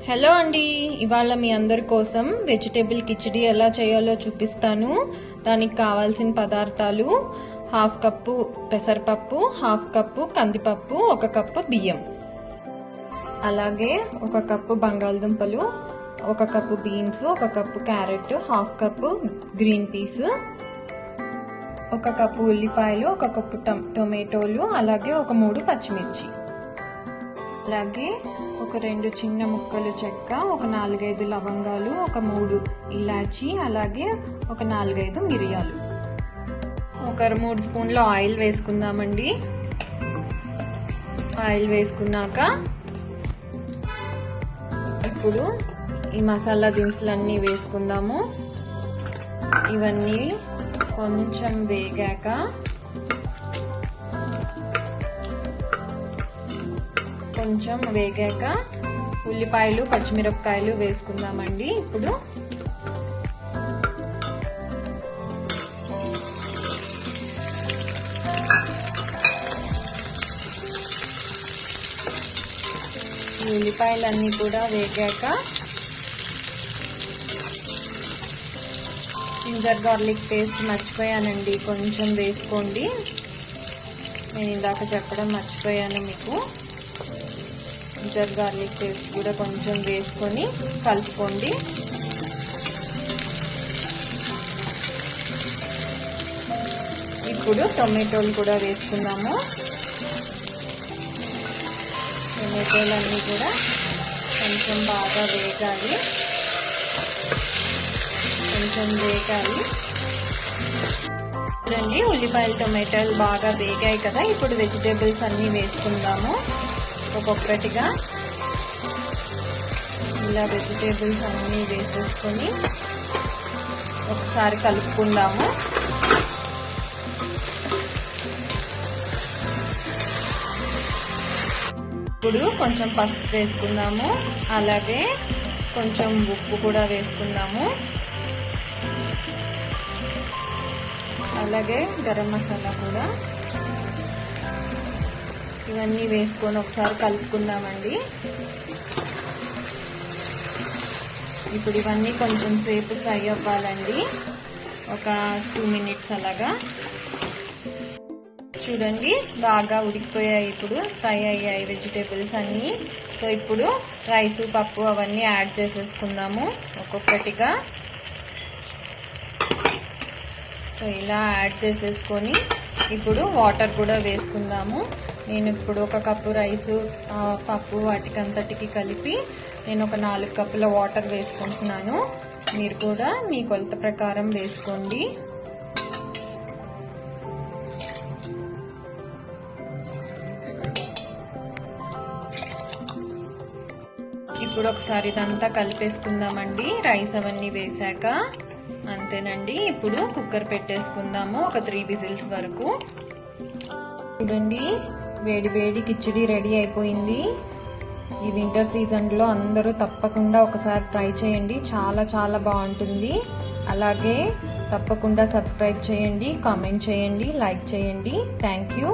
Hello అండి, ఇవాళ మీ అందరి కోసం వెజిటేబుల్ కిచిడి ఎలా చేయాలో చూపిస్తాను. దానికి కావాల్సిన పదార్థాలు: 1/2 కప్పు పెసరపప్పు, 1/2 కప్పు కందిపప్పు, 1 కప్పు బియ్యం, అలాగే 1 కప్పు బంగాళదుంపలు, 1 cup beans, 1 cup carrot, 1/2 cup green peas, 1 cup ఉల్లిపాయలు, 1 కప్పు టొమాటోలు, అలాగే 3 పచ్చిమిర్చి, అలాగే 2 చిన్న ముక్కలు చెక్క, 4-5 లవంగాలు, 3 ఇలాచి, అలాగే 4-5 మిరియాలు. 3 స్పూన్ల ఆయిల్ వేసుకుందామండి. ఆయిల్ వేసుకున్నాక ఇప్పుడు ఈ మసాలా దినుసులన్నీ వేసుకుందాము. ఇవన్నీ కొంచెం వేగాక ఉల్లిపాయలు, పచ్చిమిరపకాయలు వేసుకుందామండి. ఇప్పుడు ఉల్లిపాయలన్నీ కూడా వేగాక జింజర్ గార్లిక్ పేస్ట్ మర్చిపోయానండి, కొంచెం వేసుకోండి. నేను ఇందాక చెప్పడం మర్చిపోయాను మీకు. జింజర్ గార్లిక్ పేస్ట్ కూడా కొంచెం వేసుకొని కలుపుకోండి. ఇప్పుడు టొమాటోలు కూడా వేసుకుందాము. టొమాటోలన్నీ కూడా కొంచెం బాగా వేగాలి. చూడండి, ఉల్లిపాయలు టొమాటోలు బాగా వేగాయి కదా. ఇప్పుడు వెజిటేబుల్స్ అన్నీ వేసుకుందాము. ఒక్కొక్కటిగా ఇలా వెజిటేబుల్స్ అన్నీ వేసేసుకొని ఒకసారి కలుపుకుందాము. ఇప్పుడు కొంచెం పసుపు వేసుకుందాము, అలాగే కొంచెం ఉప్పు కూడా వేసుకుందాము, అలాగే గరం మసాలా కూడా. ఇవన్నీ వేసుకొని ఒకసారి కలుపుకుందామండి. ఇప్పుడు ఇవన్నీ కొంచెం సేపు ఫ్రై అవ్వాలండి, ఒక 2 మినిట్స్ అలాగా. చూడండి, బాగా ఉడికిపోయాయి, ఇప్పుడు ఫ్రై అయ్యాయి వెజిటేబుల్స్ అన్నీ. సో ఇప్పుడు రైసు, పప్పు అవన్నీ యాడ్ చేసేసుకుందాము ఒక్కొక్కటిగా. సో ఇలా యాడ్ చేసేసుకొని ఇప్పుడు వాటర్ కూడా వేసుకుందాము. నేను ఇప్పుడు 1 కప్పు రైసు, పప్పు వాటికంతటికి కలిపి నేను ఒక 4 కప్పుల వాటర్ వేసుకుంటున్నాను. మీరు కూడా మీ కొలత ప్రకారం వేసుకోండి. ఇప్పుడు ఒకసారి ఇదంతా కలిపేసుకుందామండి, రైస్ అవన్నీ వేసాక. అంతేనండి. ఇప్పుడు కుక్కర్ పెట్టేసుకుందాము ఒక 3 విజిల్స్ వరకు. చూడండి, వేడి వేడి కిచిడి రెడీ అయిపోయింది. ఈ వింటర్ సీజన్లో అందరూ తప్పకుండా ఒకసారి ట్రై చేయండి, చాలా చాలా బాగుంటుంది. అలాగే తప్పకుండా సబ్స్క్రైబ్ చేయండి, కామెంట్ చేయండి, లైక్ చేయండి. Thank you.